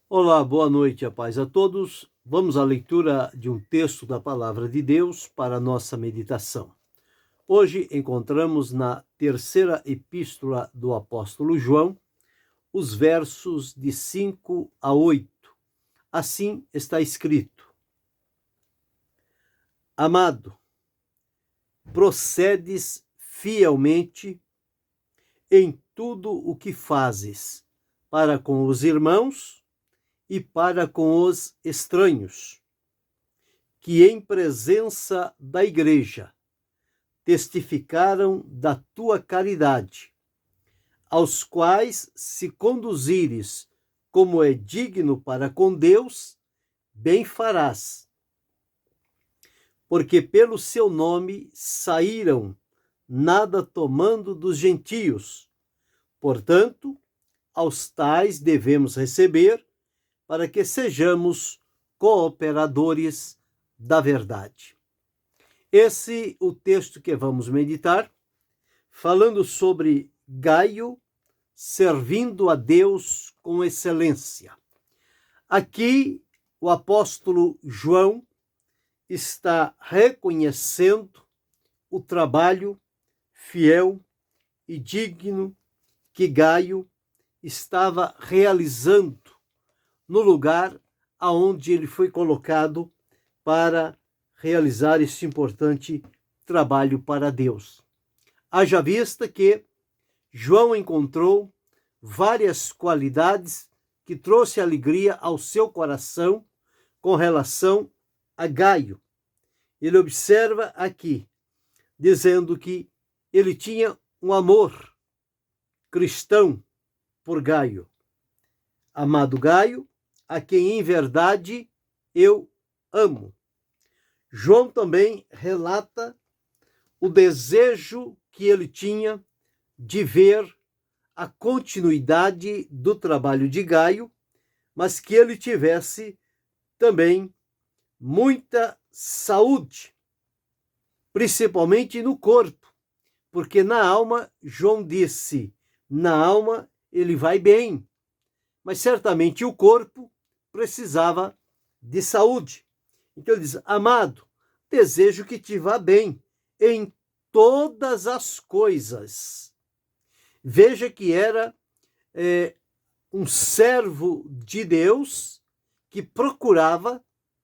Olá, boa noite, a paz a todos. Vamos à leitura de um texto da Palavra de Deus para a nossa meditação. Hoje encontramos na terceira epístola do apóstolo João, os versos de 5 a 8. Assim está escrito: Amado, procedes fielmente em tudo o que fazes para com os irmãos e para com os estranhos, que em presença da igreja testificaram da tua caridade, aos quais se conduzires como é digno para com Deus, bem farás. Porque pelo seu nome saíram, nada tomando dos gentios. Portanto, aos tais devemos receber, para que sejamos cooperadores da verdade. Esse é o texto que vamos meditar, falando sobre Gaio servindo a Deus com excelência. Aqui o apóstolo João está reconhecendo o trabalho fiel e digno que Gaio estava realizando no lugar aonde ele foi colocado para realizar esse importante trabalho para Deus. Haja vista que João encontrou várias qualidades que trouxe alegria ao seu coração com relação a Gaio. Ele observa aqui, dizendo que ele tinha um amor cristão por Gaio. Amado Gaio, a quem em verdade eu amo. João também relata o desejo que ele tinha de ver a continuidade do trabalho de Gaio, mas que ele tivesse também muita saúde, principalmente no corpo, porque na alma, João disse, na alma ele vai bem, mas certamente o corpo precisava de saúde. Então ele diz: amado, desejo que te vá bem em todas as coisas. Veja que era um servo de Deus que procurava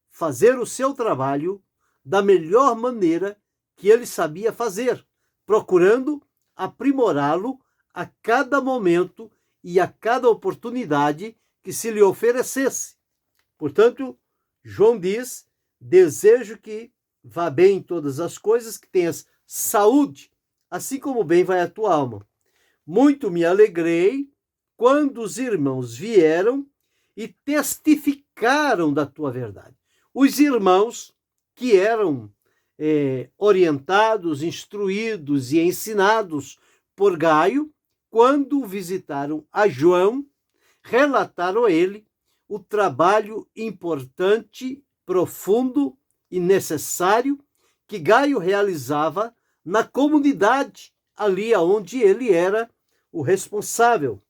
fazer o seu trabalho da melhor maneira que ele sabia fazer, procurando aprimorá-lo a cada momento e a cada oportunidade que se lhe oferecesse. Portanto, João diz: desejo que vá bem em todas as coisas, que tenhas saúde, assim como bem vai a tua alma. Muito me alegrei quando os irmãos vieram e testificaram da tua verdade. Os irmãos que eram orientados, instruídos e ensinados por Gaio, quando visitaram a João, relataram a ele o trabalho importante, profundo e necessário que Gaio realizava na comunidade, ali onde ele era o responsável.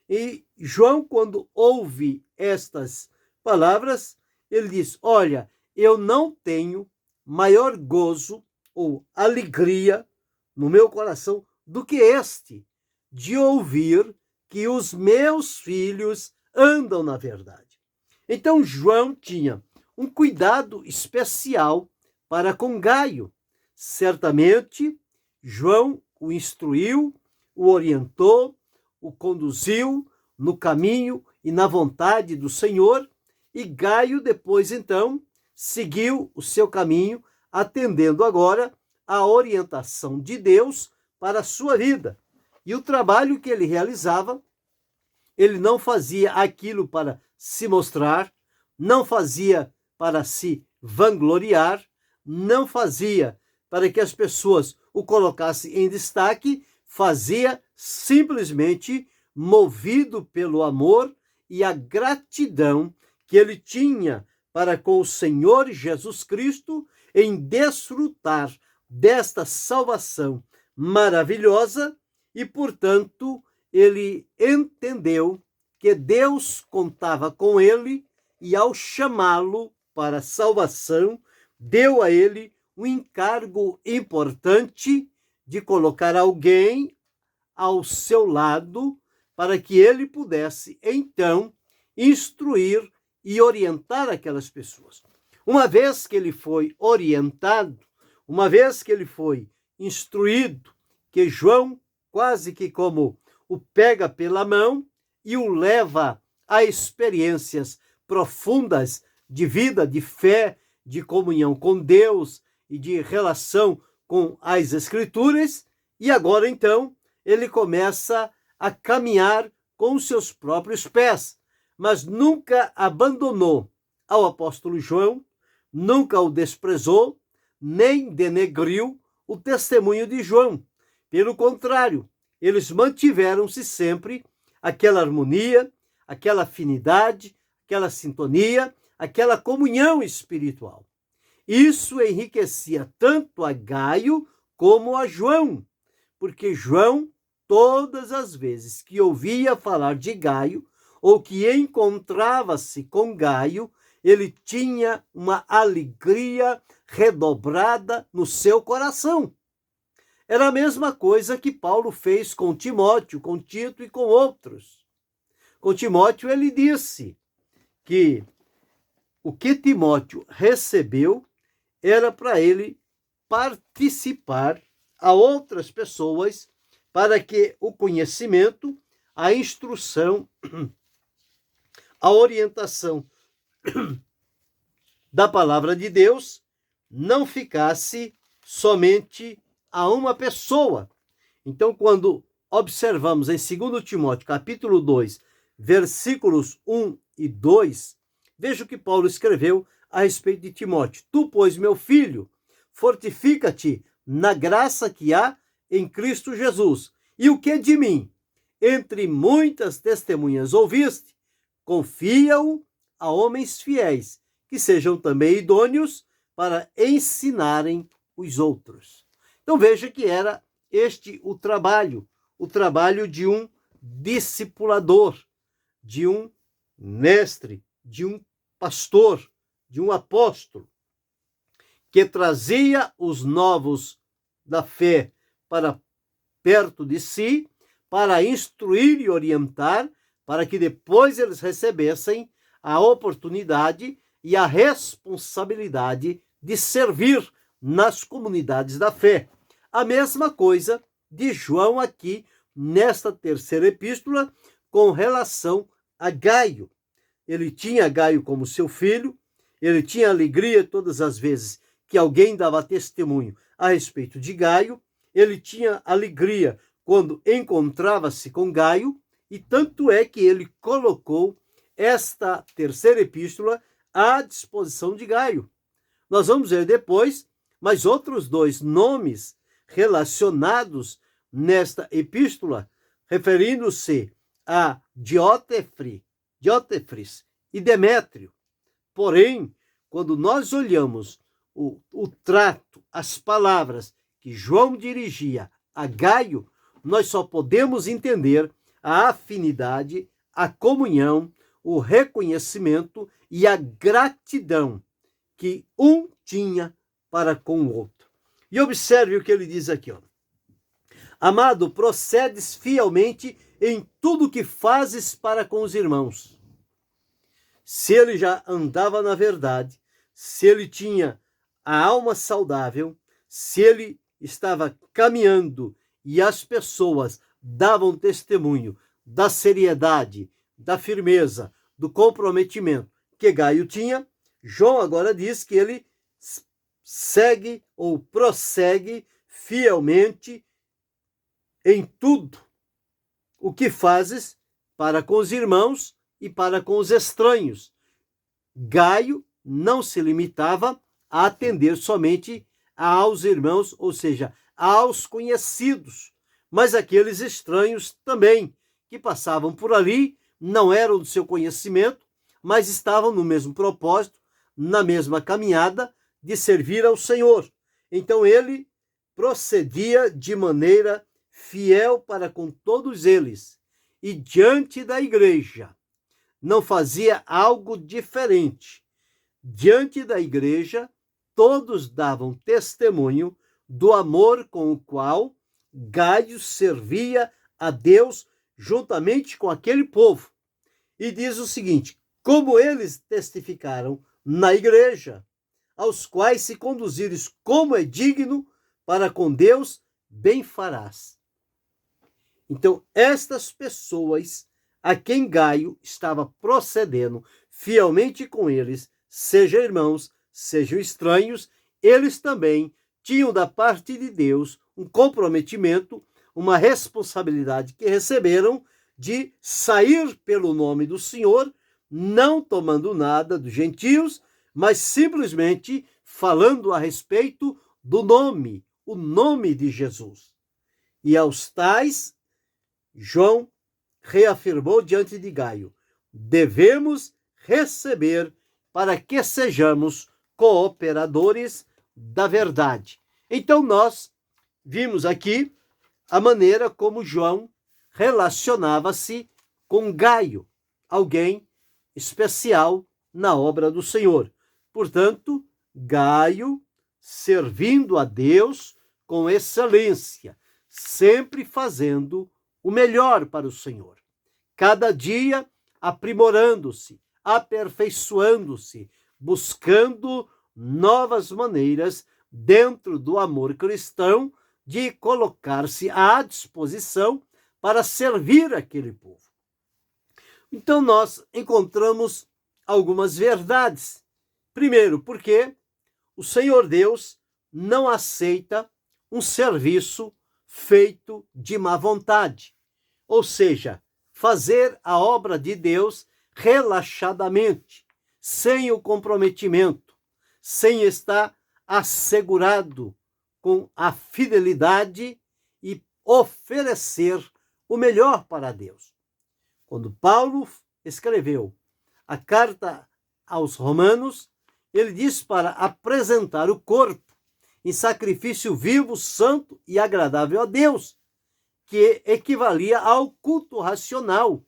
E João, quando ouve estas palavras, ele diz: olha, eu não tenho maior gozo ou alegria no meu coração do que este, de ouvir que os meus filhos andam na verdade. Então João tinha um cuidado especial para com Gaio. Certamente João o instruiu, o orientou, o conduziu no caminho e na vontade do Senhor, e Gaio depois então seguiu o seu caminho, atendendo agora à orientação de Deus para a sua vida. E o trabalho que ele realizava, ele não fazia aquilo para se mostrar, não fazia para se vangloriar, não fazia para que as pessoas o colocassem em destaque, fazia simplesmente movido pelo amor e a gratidão que ele tinha para com o Senhor Jesus Cristo em desfrutar desta salvação maravilhosa, e, portanto, ele entendeu que Deus contava com ele e, ao chamá-lo para a salvação, deu a ele um encargo importante de colocar alguém ao seu lado para que ele pudesse, então, instruir e orientar aquelas pessoas. Uma vez que ele foi orientado, uma vez que ele foi instruído, que João, quase que como o pega pela mão e o leva a experiências profundas de vida, de fé, de comunhão com Deus e de relação com as Escrituras, e agora então ele começa a caminhar com os seus próprios pés, mas nunca abandonou ao apóstolo João, nunca o desprezou, nem denegriu o testemunho de João. Pelo contrário, eles mantiveram-se sempre aquela harmonia, aquela afinidade, aquela sintonia, aquela comunhão espiritual. Isso enriquecia tanto a Gaio como a João, porque João, todas as vezes que ouvia falar de Gaio, ou que encontrava-se com Gaio, ele tinha uma alegria redobrada no seu coração. Era a mesma coisa que Paulo fez com Timóteo, com Tito e com outros. Com Timóteo ele disse que o que Timóteo recebeu era para ele participar a outras pessoas para que o conhecimento, a instrução, a orientação da palavra de Deus não ficasse somente a uma pessoa. Então, quando observamos em 2 Timóteo, capítulo 2, versículos 1 e 2, veja o que Paulo escreveu a respeito de Timóteo. Tu, pois, meu filho, fortifica-te na graça que há em Cristo Jesus. E o que de mim? Entre muitas testemunhas ouviste, confia-o a homens fiéis, que sejam também idôneos para ensinarem os outros. Então veja que era este o trabalho de um discipulador, de um mestre, de um pastor, de um apóstolo, que trazia os novos da fé para perto de si, para instruir e orientar, para que depois eles recebessem a oportunidade e a responsabilidade de servir nas comunidades da fé. A mesma coisa de João aqui, nesta terceira epístola, com relação a Gaio. Ele tinha Gaio como seu filho, ele tinha alegria todas as vezes que alguém dava testemunho a respeito de Gaio, ele tinha alegria quando encontrava-se com Gaio, e tanto é que ele colocou esta terceira epístola à disposição de Gaio. Nós vamos ver depois mais outros dois nomes relacionados nesta epístola, referindo-se a Diótrefes e Demétrio. Porém, quando nós olhamos o trato, as palavras que João dirigia a Gaio, nós só podemos entender a afinidade, a comunhão, o reconhecimento e a gratidão que um tinha para com o outro. E observe o que ele diz aqui, ó. Amado, procedes fielmente em tudo que fazes para com os irmãos. Se ele já andava na verdade, se ele tinha a alma saudável, se ele estava caminhando e as pessoas davam testemunho da seriedade, da firmeza, do comprometimento que Gaio tinha, João agora diz que ele segue ou prossegue fielmente em tudo o que fazes para com os irmãos e para com os estranhos. Gaio não se limitava a atender somente aos irmãos, ou seja, aos conhecidos, mas aqueles estranhos também, que passavam por ali, não eram do seu conhecimento, mas estavam no mesmo propósito, na mesma caminhada de servir ao Senhor. Então ele procedia de maneira fiel para com todos eles, e diante da igreja, não fazia algo diferente. Diante da igreja, todos davam testemunho do amor com o qual Gaio servia a Deus juntamente com aquele povo. E diz o seguinte: como eles testificaram na igreja, aos quais se conduzires como é digno para com Deus, bem farás. Então, estas pessoas a quem Gaio estava procedendo fielmente com eles, sejam irmãos, sejam estranhos, eles também tinham da parte de Deus um comprometimento, uma responsabilidade que receberam de sair pelo nome do Senhor, não tomando nada dos gentios, mas simplesmente falando a respeito do nome, o nome de Jesus. E aos tais, João reafirmou diante de Gaio: devemos receber para que sejamos cooperadores da verdade. Então nós vimos aqui a maneira como João relacionava-se com Gaio, alguém especial na obra do Senhor. Portanto, Gaio servindo a Deus com excelência, sempre fazendo o melhor para o Senhor. Cada dia aprimorando-se, aperfeiçoando-se, buscando novas maneiras dentro do amor cristão de colocar-se à disposição para servir aquele povo. Então nós encontramos algumas verdades. Primeiro, porque o Senhor Deus não aceita um serviço feito de má vontade. Ou seja, fazer a obra de Deus relaxadamente, sem o comprometimento, sem estar assegurado com a fidelidade e oferecer o melhor para Deus. Quando Paulo escreveu a carta aos Romanos, ele diz para apresentar o corpo em sacrifício vivo, santo e agradável a Deus, que equivalia ao culto racional.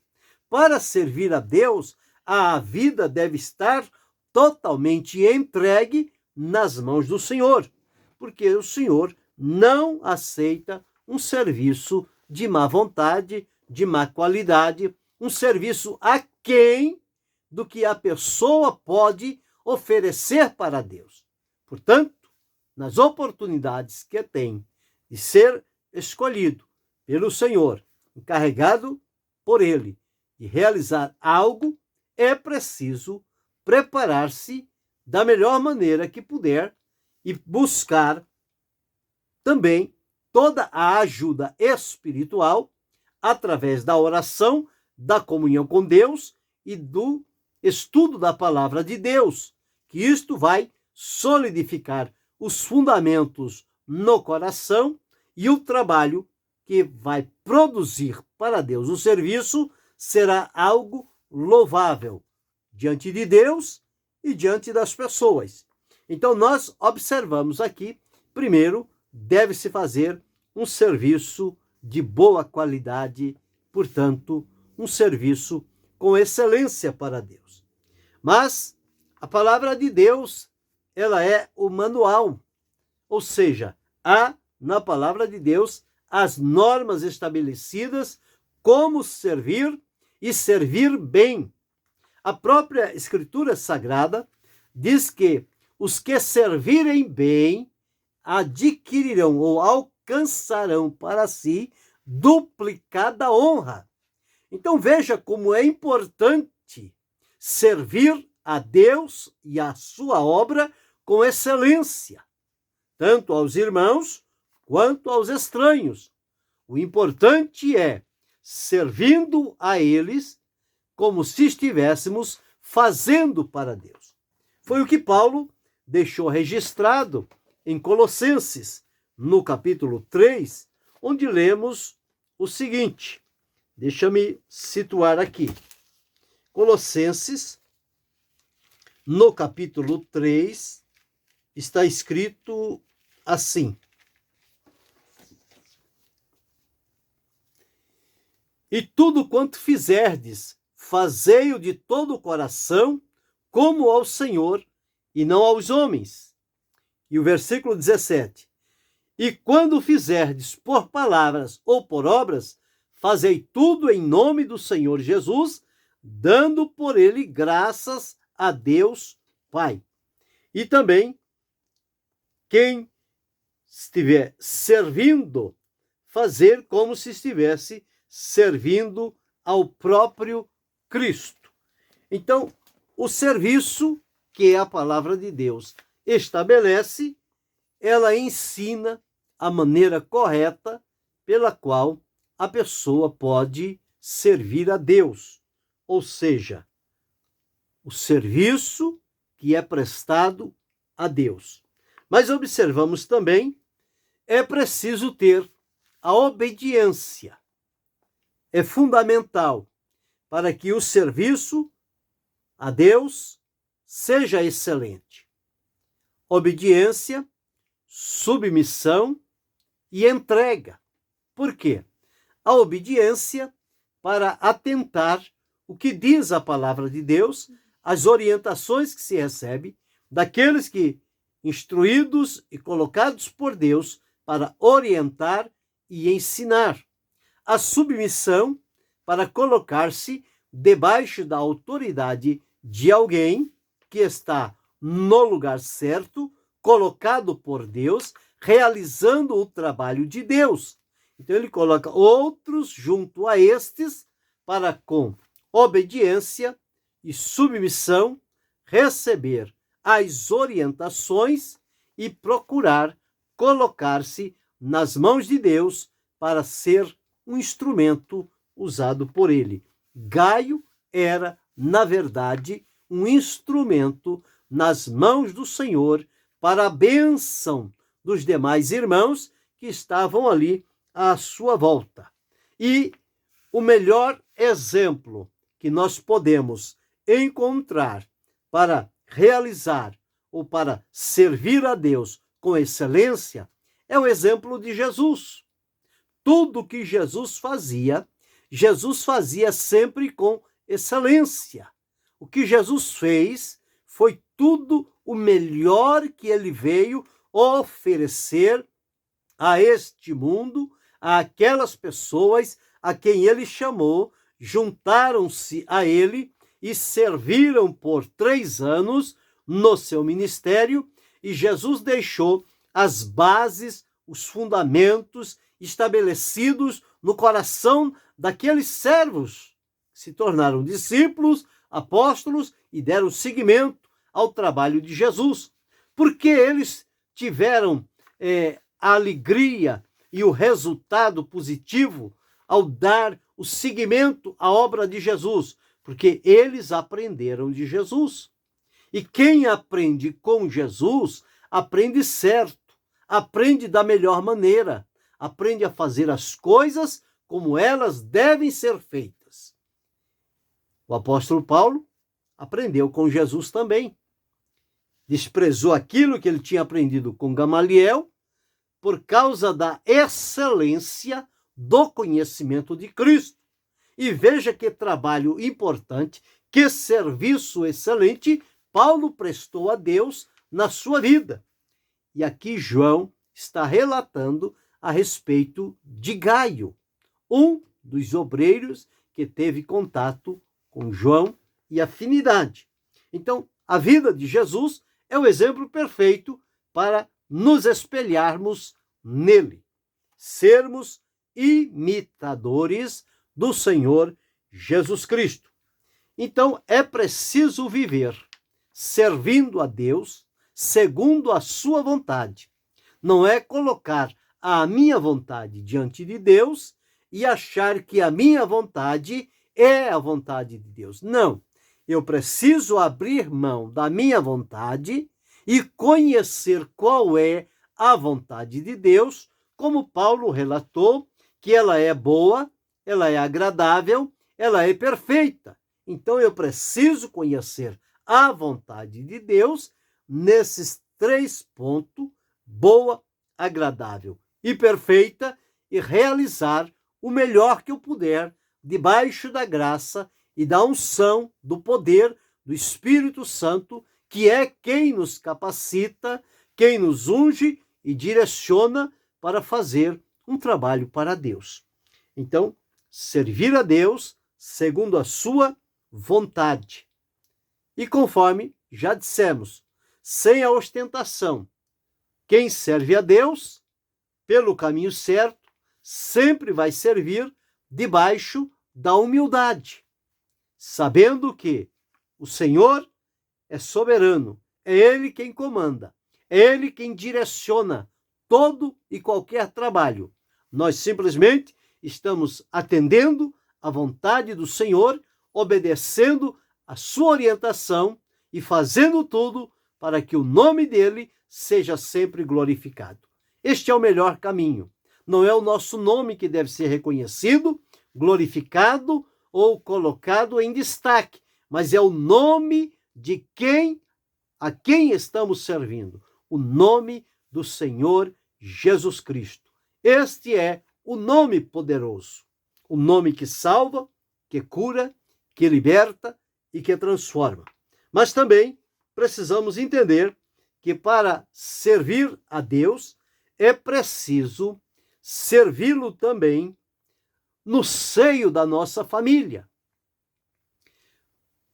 Para servir a Deus, a vida deve estar totalmente entregue nas mãos do Senhor, porque o Senhor não aceita um serviço de má vontade, de má qualidade, um serviço aquém do que a pessoa pode oferecer para Deus. Portanto, nas oportunidades que tem de ser escolhido pelo Senhor, encarregado por Ele de realizar algo, é preciso preparar-se da melhor maneira que puder e buscar também toda a ajuda espiritual através da oração, da comunhão com Deus e do estudo da palavra de Deus, que isto vai solidificar os fundamentos no coração e o trabalho que vai produzir para Deus o serviço será algo louvável diante de Deus e diante das pessoas. Então nós observamos aqui, primeiro, deve-se fazer um serviço de boa qualidade, portanto, um serviço com excelência para Deus. Mas a palavra de Deus, ela é o manual, ou seja, há na palavra de Deus as normas estabelecidas como servir e servir bem. A própria Escritura Sagrada diz que os que servirem bem adquirirão ou alcançarão para si duplicada honra. Então veja como é importante servir a Deus e a sua obra com excelência, tanto aos irmãos quanto aos estranhos. O importante é servindo a eles como se estivéssemos fazendo para Deus. Foi o que Paulo deixou registrado em Colossenses, no capítulo 3, onde lemos o seguinte. Deixa-me situar aqui. Colossenses, no capítulo 3, está escrito assim: e tudo quanto fizerdes, fazei-o de todo o coração, como ao Senhor e não aos homens. E o versículo 17. E quando fizerdes por palavras ou por obras, fazei tudo em nome do Senhor Jesus, dando por ele graças a Deus Pai. E também, quem estiver servindo, fazer como se estivesse servindo ao próprio Cristo. Então, o serviço que a palavra de Deus estabelece, ela ensina a maneira correta pela qual a pessoa pode servir a Deus, ou seja, o serviço que é prestado a Deus. Mas observamos também, é preciso ter a obediência. É fundamental para que o serviço a Deus seja excelente. Obediência, submissão e entrega. Por quê? A obediência para atentar o que diz a palavra de Deus, as orientações que se recebe daqueles que, instruídos e colocados por Deus para orientar e ensinar. A submissão para colocar-se debaixo da autoridade de alguém que está no lugar certo, colocado por Deus, realizando o trabalho de Deus. Então ele coloca outros junto a estes para, com obediência e submissão, receber as orientações e procurar colocar-se nas mãos de Deus para ser um instrumento usado por ele. Gaio era, na verdade, um instrumento nas mãos do Senhor para a bênção dos demais irmãos que estavam ali à sua volta. E o melhor exemplo que nós podemos encontrar para realizar ou para servir a Deus com excelência é o exemplo de Jesus. Tudo que Jesus fazia sempre com excelência. O que Jesus fez foi tudo o melhor que ele veio oferecer a este mundo, àquelas pessoas a quem ele chamou, juntaram-se a ele e serviram por 3 anos no seu ministério, e Jesus deixou as bases, os fundamentos estabelecidos no coração daqueles servos que se tornaram discípulos, apóstolos e deram seguimento ao trabalho de Jesus. Porque eles tiveram a alegria e o resultado positivo ao dar o seguimento à obra de Jesus, porque eles aprenderam de Jesus. E quem aprende com Jesus, aprende certo, aprende da melhor maneira, aprende a fazer as coisas como elas devem ser feitas. O apóstolo Paulo aprendeu com Jesus também. Desprezou aquilo que ele tinha aprendido com Gamaliel por causa da excelência do conhecimento de Cristo. E veja que trabalho importante, que serviço excelente Paulo prestou a Deus na sua vida. E aqui João está relatando a respeito de Gaio, um dos obreiros que teve contato com João e afinidade. Então, a vida de Jesus é o exemplo perfeito para nos espelharmos nele, sermos imitadores do Senhor Jesus Cristo. Então, é preciso viver servindo a Deus segundo a sua vontade. Não é colocar a minha vontade diante de Deus e achar que a minha vontade é a vontade de Deus. Não. Eu preciso abrir mão da minha vontade e conhecer qual é a vontade de Deus, como Paulo relatou, que ela é boa, ela é agradável, ela é perfeita. Então eu preciso conhecer a vontade de Deus nesses 3 pontos: boa, agradável e perfeita, e realizar o melhor que eu puder debaixo da graça e da unção, do poder do Espírito Santo, que é quem nos capacita, quem nos unge e direciona para fazer um trabalho para Deus. Então, servir a Deus segundo a sua vontade. E conforme já dissemos, sem a ostentação, quem serve a Deus pelo caminho certo sempre vai servir debaixo da humildade, sabendo que o Senhor é soberano, é Ele quem comanda, é Ele quem direciona todo e qualquer trabalho. Nós simplesmente estamos atendendo à vontade do Senhor, obedecendo a sua orientação e fazendo tudo para que o nome dele seja sempre glorificado. Este é o melhor caminho. Não é o nosso nome que deve ser reconhecido, glorificado ou colocado em destaque, mas é o nome de a quem estamos servindo, o nome do Senhor Jesus Cristo. Este é o nome poderoso, o nome que salva, que cura, que liberta e que transforma. Mas também precisamos entender que para servir a Deus é preciso servi-lo também no seio da nossa família.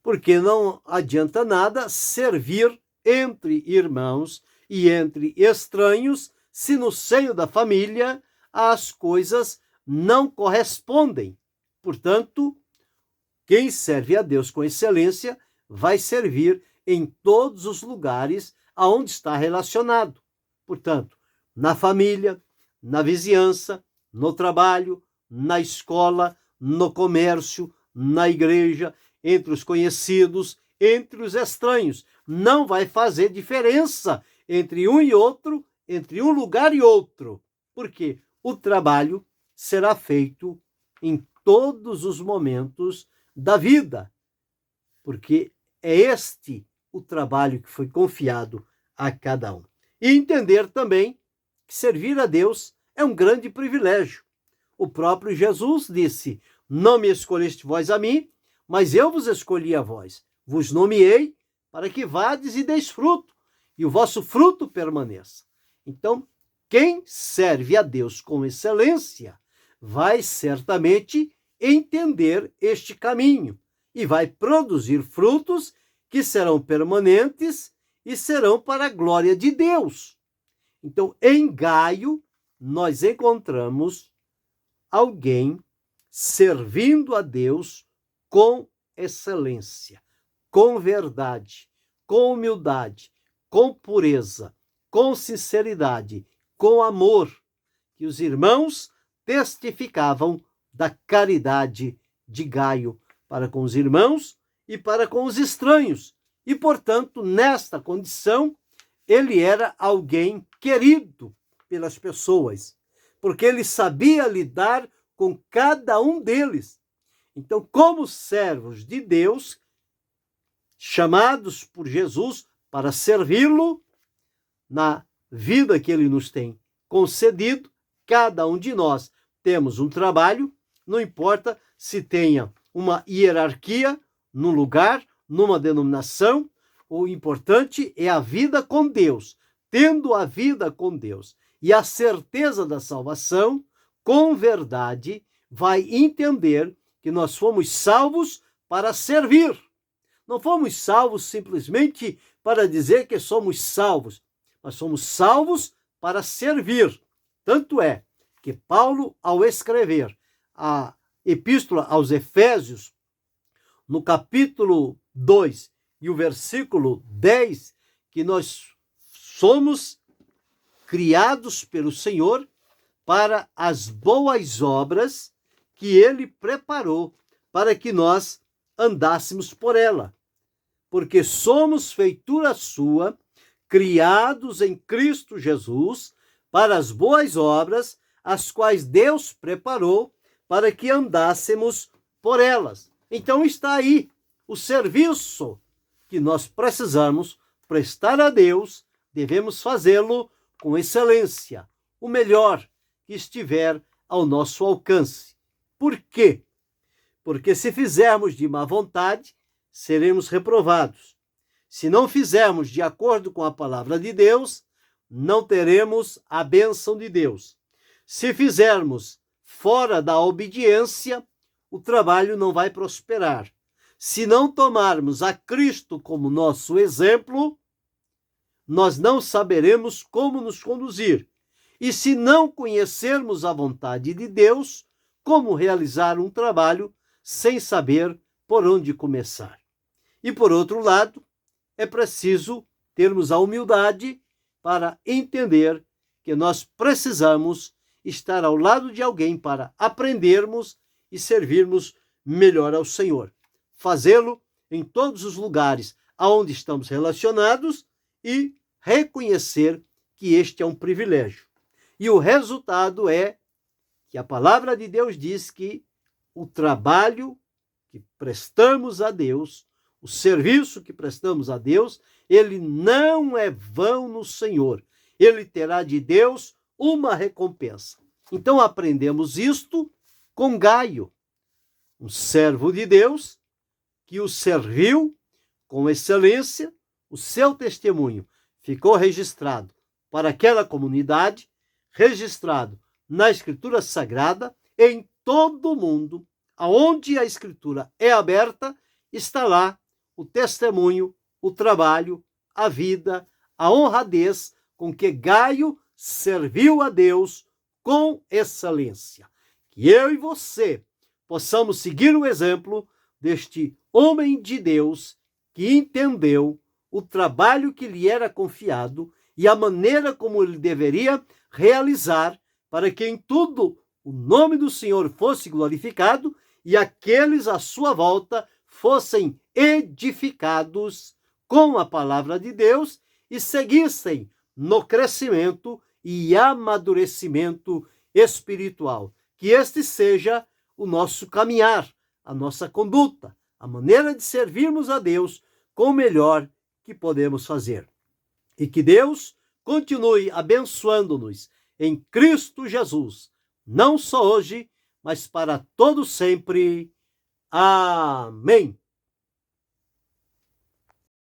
Porque não adianta nada servir entre irmãos e entre estranhos se no seio da família as coisas não correspondem. Portanto, quem serve a Deus com excelência vai servir em todos os lugares aonde está relacionado. Portanto, na família, na vizinhança, no trabalho, na escola, no comércio, na igreja, entre os conhecidos, entre os estranhos. Não vai fazer diferença entre um e outro, entre um lugar e outro, porque o trabalho será feito em todos os momentos da vida, porque é este o trabalho que foi confiado a cada um. E entender também que servir a Deus é um grande privilégio. O próprio Jesus disse: não me escolheste vós a mim, mas eu vos escolhi a vós. Vos nomeei para que vades e deis fruto, e o vosso fruto permaneça. Então, quem serve a Deus com excelência vai certamente entender este caminho e vai produzir frutos que serão permanentes e serão para a glória de Deus. Então, em Gaio, nós encontramos alguém servindo a Deus com excelência, com verdade, com humildade, com pureza, com sinceridade, com amor, que os irmãos testificavam da caridade de Gaio para com os irmãos e para com os estranhos. E, portanto, nesta condição, ele era alguém querido pelas pessoas, porque ele sabia lidar com cada um deles. Então, como servos de Deus, chamados por Jesus para servi-lo na vida que ele nos tem concedido, cada um de nós temos um trabalho, não importa se tenha uma hierarquia num lugar, numa denominação, o importante é a vida com Deus. Tendo a vida com Deus e a certeza da salvação, com verdade, vai entender que nós fomos salvos para servir. Não fomos salvos simplesmente para dizer que somos salvos, mas somos salvos para servir. Tanto é que Paulo, ao escrever a Epístola aos Efésios, no capítulo 2 e o versículo 10, que nós somos criados pelo Senhor para as boas obras que ele preparou para que nós andássemos por ela. Porque somos feitura sua, criados em Cristo Jesus, para as boas obras, as quais Deus preparou para que andássemos por elas. Então está aí o serviço que nós precisamos prestar a Deus, devemos fazê-lo com excelência, o melhor que estiver ao nosso alcance. Por quê? porque se fizermos de má vontade, seremos reprovados. Se não fizermos de acordo com a palavra de Deus, não teremos a bênção de Deus. Se fizermos fora da obediência, o trabalho não vai prosperar. Se não tomarmos a Cristo como nosso exemplo, nós não saberemos como nos conduzir. E se não conhecermos a vontade de Deus, como realizar um trabalho sem saber por onde começar? E por outro lado, é preciso termos a humildade para entender que nós precisamos estar ao lado de alguém para aprendermos e servirmos melhor ao Senhor. Fazê-lo em todos os lugares aonde estamos relacionados e reconhecer que este é um privilégio. E o resultado é que a palavra de Deus diz que o trabalho que prestamos a Deus, o serviço que prestamos a Deus, ele não é vão no Senhor. Ele terá de Deus uma recompensa. Então aprendemos isto com Gaio, um servo de Deus que o serviu com excelência. O seu testemunho ficou registrado para aquela comunidade, registrado na Escritura Sagrada. Em todo o mundo, aonde a Escritura é aberta, está lá o testemunho, o trabalho, a vida, a honradez com que Gaio serviu a Deus com excelência. Que eu e você possamos seguir o exemplo deste homem de Deus que entendeu o trabalho que lhe era confiado e a maneira como ele deveria realizar para que em tudo o nome do Senhor fosse glorificado e aqueles à sua volta fossem edificados com a palavra de Deus e seguissem no crescimento e amadurecimento espiritual. Que este seja o nosso caminhar, a nossa conduta, a maneira de servirmos a Deus com o melhor que podemos fazer. E que Deus continue abençoando-nos em Cristo Jesus, não só hoje, mas para todo sempre. Amém.